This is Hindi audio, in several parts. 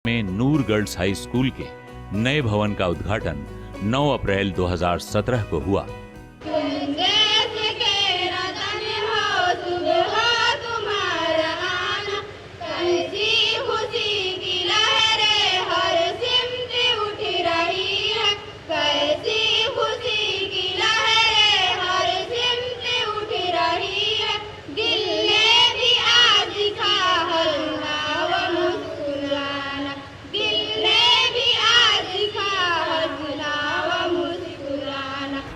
में नूर गर्ल्स हाई स्कूल के नए भवन का उद्घाटन 9 अप्रैल 2017 को हुआ।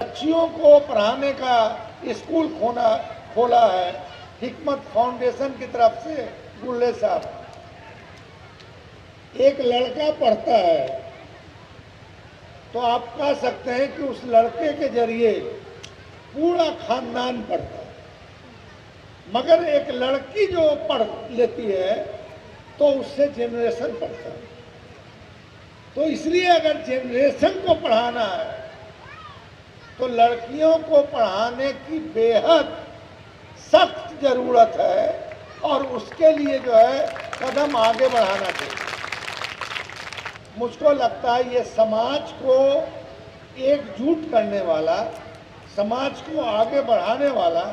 बच्चियों को पढ़ाने का स्कूल खोला है हिकमत फाउंडेशन की तरफ से। गुल्ले साहब, एक लड़का पढ़ता है तो आप कह सकते हैं कि उस लड़के के जरिए पूरा खानदान पढ़ता है, मगर एक लड़की जो पढ़ लेती है तो उससे जनरेशन पढ़ता है। तो इसलिए अगर जनरेशन को पढ़ाना है तो लड़कियों को पढ़ाने की बेहद सख्त जरूरत है और उसके लिए जो है कदम आगे बढ़ाना चाहिए। मुझको लगता है ये समाज को एकजुट करने वाला, समाज को आगे बढ़ाने वाला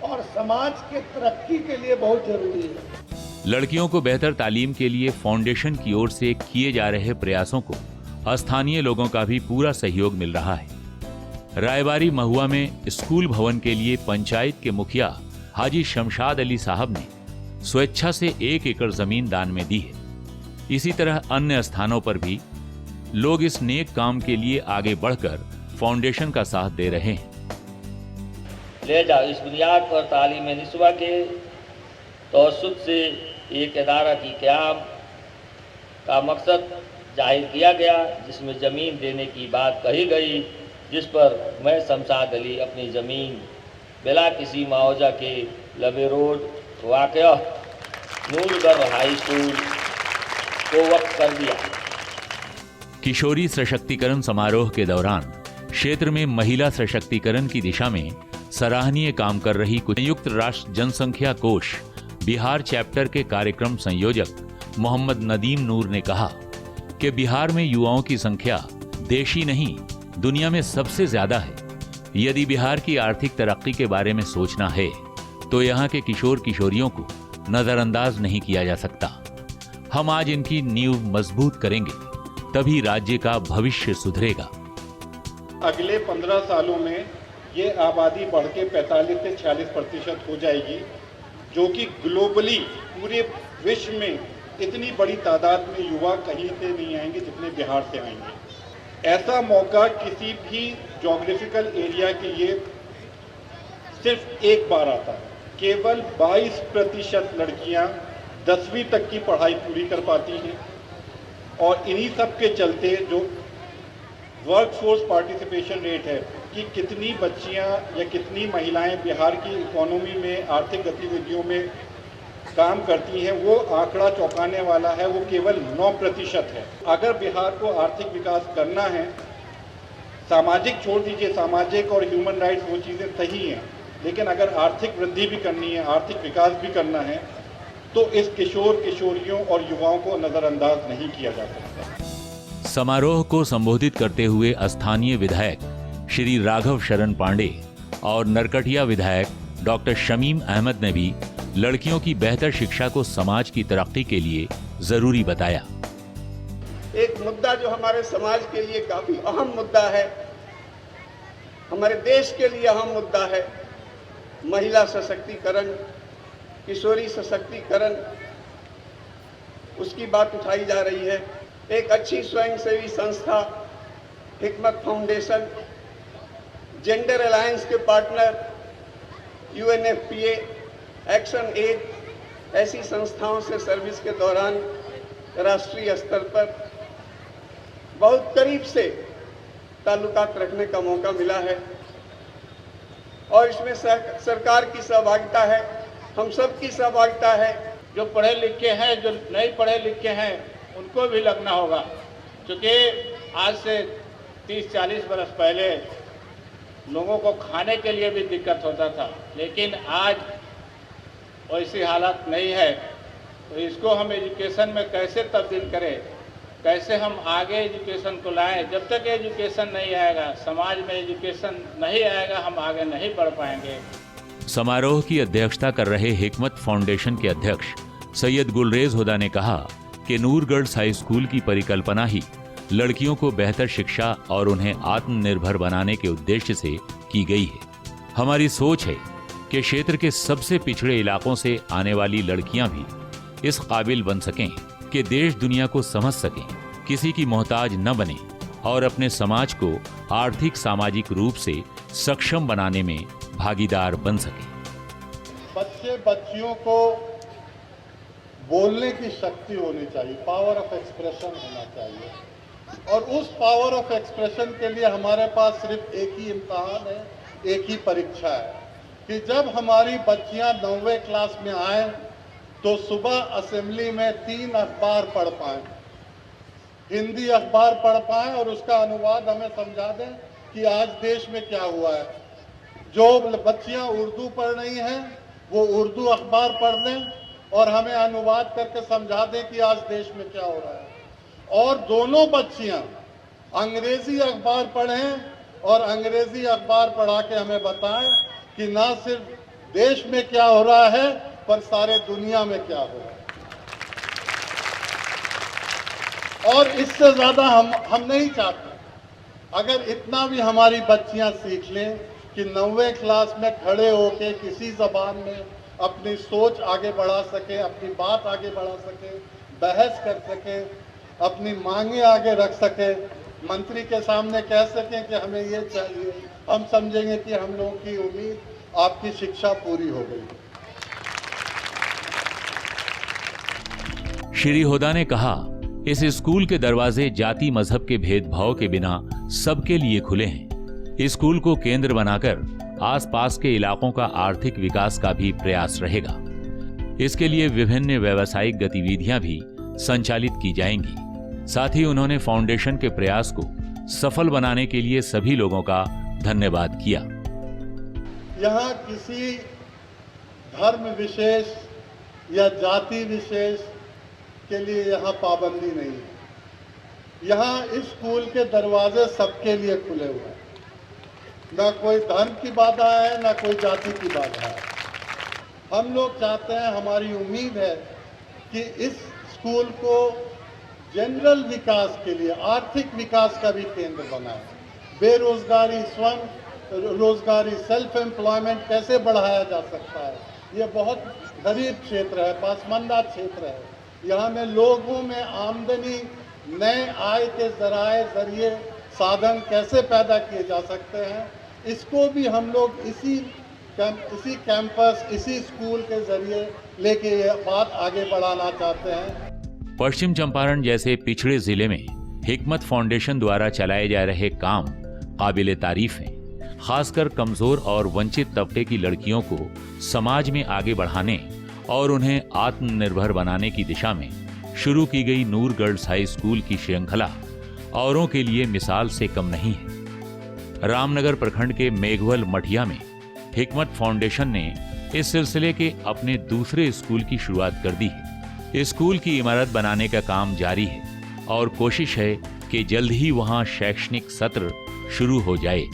और समाज के तरक्की के लिए बहुत जरूरी है। लड़कियों को बेहतर तालीम के लिए फाउंडेशन की ओर से किए जा रहे प्रयासों को स्थानीय लोगों का भी पूरा सहयोग मिल रहा है। रायबारी महुआ में स्कूल भवन के लिए पंचायत के मुखिया हाजी शमशाद अली साहब ने स्वेच्छा से 1 एकड़ जमीन दान में दी है। इसी तरह अन्य स्थानों पर भी लोग इस नेक काम के लिए आगे बढ़कर फाउंडेशन का साथ दे रहे हैं। ले जाओ इस बुनियाद पर तालीम निस्वा के तवस्सुत से एक इदारा की क़याम का मकसद जाहिर किया गया, जिसमें ज़मीन देने की बात कही गई, जिस पर मैं शमशाद अली अपनी ज़मीन बिला किसी मुआवजा के लबे रोड वाक़या नूर गर्ल्स हाई स्कूल को वक्फ कर दिया। किशोरी सशक्तिकरण समारोह के दौरान क्षेत्र में महिला सशक्तिकरण की दिशा में सराहनीय काम कर रही संयुक्त राष्ट्र जनसंख्या कोष बिहार चैप्टर के कार्यक्रम संयोजक मोहम्मद नदीम नूर ने कहा कि बिहार में युवाओं की संख्या देश ही नहीं दुनिया में सबसे ज्यादा है। यदि बिहार की आर्थिक तरक्की के बारे में सोचना है तो यहाँ के किशोर किशोरियों को नजरअंदाज नहीं किया जा सकता। हम आज इनकी नींव मजबूत करेंगे तभी राज्य का भविष्य सुधरेगा। अगले 15 सालों में ये आबादी बढ़ के 45 से 46% हो जाएगी, जो कि ग्लोबली पूरे विश्व में इतनी बड़ी तादाद में युवा कहीं से नहीं आएंगे जितने बिहार से आएंगे। ऐसा मौका किसी भी ज्योग्राफिकल एरिया के लिए सिर्फ एक बार आता है। केवल 22% लड़कियां 10वीं तक की पढ़ाई पूरी कर पाती हैं और इन्हीं सब के चलते जो वर्कफोर्स पार्टिसिपेशन रेट है कि कितनी बच्चियां या कितनी महिलाएं बिहार की इकोनॉमी में आर्थिक गतिविधियों में काम करती हैं, वो आंकड़ा चौंकाने वाला है। वो केवल 9% है। अगर बिहार को आर्थिक विकास करना है, सामाजिक छोड़ दीजिए, सामाजिक और ह्यूमन राइट्स वो चीज़ें सही हैं, लेकिन अगर आर्थिक वृद्धि भी करनी है, आर्थिक विकास भी करना है, तो इस किशोर किशोरियों और युवाओं को नज़रअंदाज नहीं किया जा सकता। समारोह को संबोधित करते हुए स्थानीय विधायक श्री राघव शरण पांडे और नरकटिया विधायक डॉक्टर शमीम अहमद ने भी लड़कियों की बेहतर शिक्षा को समाज की तरक्की के लिए जरूरी बताया। एक मुद्दा जो हमारे समाज के लिए काफी अहम मुद्दा है, हमारे देश के लिए अहम मुद्दा है, महिला सशक्तिकरण, किशोरी सशक्तिकरण, उसकी बात उठाई जा रही है। एक अच्छी स्वयंसेवी संस्था हिकमत फाउंडेशन, जेंडर अलायंस के पार्टनर UNFPA, एक्शन एड, ऐसी संस्थाओं से सर्विस के दौरान राष्ट्रीय स्तर पर बहुत करीब से ताल्लुकात रखने का मौका मिला है और इसमें सरकार की सहभागिता है, हम सब की सहभागिता है। जो पढ़े लिखे हैं, जो नहीं पढ़े लिखे हैं, उनको भी लगना होगा, क्योंकि आज से 30-40 बरस पहले लोगों को खाने के लिए भी दिक्कत होता था, लेकिन आज वैसी हालत नहीं है। तो इसको हम एजुकेशन में कैसे तब्दील करें, कैसे हम आगे एजुकेशन को लाएं। जब तक एजुकेशन नहीं आएगा, समाज में एजुकेशन नहीं आएगा, हम आगे नहीं बढ़ पाएंगे। समारोह की अध्यक्षता कर रहे हिकमत फाउंडेशन के अध्यक्ष सैयद गुलरेज हुदा ने कहा कि नूर गर्ल्स हाई स्कूल की परिकल्पना ही लड़कियों को बेहतर शिक्षा और उन्हें आत्मनिर्भर बनाने के उद्देश्य से की गई है। हमारी सोच है कि क्षेत्र के सबसे पिछड़े इलाकों से आने वाली लड़कियां भी इस काबिल बन सकें कि देश दुनिया को समझ सकें, किसी की मोहताज न बने और अपने समाज को आर्थिक सामाजिक रूप से सक्षम बनाने में भागीदार बन सकें। बच्चे बच्चियों को बोलने की शक्ति होनी चाहिए, पावर ऑफ एक्सप्रेशन होना चाहिए, और उस पावर ऑफ एक्सप्रेशन के लिए हमारे पास सिर्फ एक ही इम्तहान है, एक ही परीक्षा है कि जब हमारी बच्चियां 9वीं क्लास में आए तो सुबह असेंबली में 3 अखबार पढ़ पाएं, हिंदी अखबार पढ़ पाएं और उसका अनुवाद हमें समझा दें कि आज देश में क्या हुआ है। जो बच्चियां उर्दू पढ़ रही हैं वो उर्दू अखबार पढ़ लें और हमें अनुवाद करके समझा दें कि आज देश में क्या हो रहा है। और दोनों बच्चियां अंग्रेजी अखबार पढ़ें और अंग्रेजी अखबार पढ़ा के हमें बताएं कि ना सिर्फ देश में क्या हो रहा है पर सारे दुनिया में क्या हो रहा है। और इससे ज्यादा हम नहीं चाहते। अगर इतना भी हमारी बच्चियां सीख लें कि 9वीं क्लास में खड़े होके किसी जबान में अपनी सोच आगे बढ़ा सके, अपनी बात आगे बढ़ा सके, बहस कर सके, अपनी मांगे आगे रख सके, मंत्री के सामने कह सकें कि हमें ये चाहिए, हम समझेंगे कि हम लोगों की उम्मीद आपकी शिक्षा पूरी हो गई। श्री हुदा ने कहा, इस स्कूल के दरवाजे जाति मजहब के भेदभाव के बिना सबके लिए खुले हैं। स्कूल को केंद्र बनाकर आसपास के इलाकों का आर्थिक विकास का भी प्रयास रहेगा। इसके लिए विभिन्न व्यावसायिक गतिविधियां भी संचालित की जाएंगी। साथ ही उन्होंने फाउंडेशन के प्रयास को सफल बनाने के लिए सभी लोगों का धन्यवाद किया। यहाँ किसी धर्म विशेष या जाति विशेष के लिए यहाँ पाबंदी नहीं है। यहाँ इस स्कूल के दरवाजे सबके लिए खुले हुए हैं। ना कोई धर्म की बाधा है, ना कोई जाति की बाधा है। हम लोग चाहते हैं, हमारी उम्मीद है कि इस स्कूल को जनरल विकास के लिए, आर्थिक विकास का भी केंद्र बनाएं। बेरोजगारी, स्वयं रोजगारी, सेल्फ एम्प्लॉयमेंट कैसे बढ़ाया जा सकता है। ये बहुत गरीब क्षेत्र है, पासमानदा क्षेत्र है। यहाँ में लोगों में आमदनी, नए आय के जरिए साधन कैसे पैदा किए जा सकते हैं, इसको भी हम लोग इसी कैंपस, इसी स्कूल के जरिए लेके ये बात आगे बढ़ाना चाहते हैं। पश्चिम चंपारण जैसे पिछड़े जिले में हिकमत फाउंडेशन द्वारा चलाए जा रहे काम काबिले तारीफ हैं। खासकर कमजोर और वंचित तबके की लड़कियों को समाज में आगे बढ़ाने और उन्हें आत्मनिर्भर बनाने की दिशा में शुरू की गई नूर गर्ल्स हाई स्कूल की श्रृंखला औरों के लिए मिसाल से कम नहीं है। रामनगर प्रखंड के मेघवल मठिया में हिकमत फाउंडेशन ने इस सिलसिले के अपने दूसरे स्कूल की शुरुआत कर दी है। स्कूल की इमारत बनाने का काम जारी है और कोशिश है कि जल्द ही वहां शैक्षणिक सत्र शुरू हो जाए।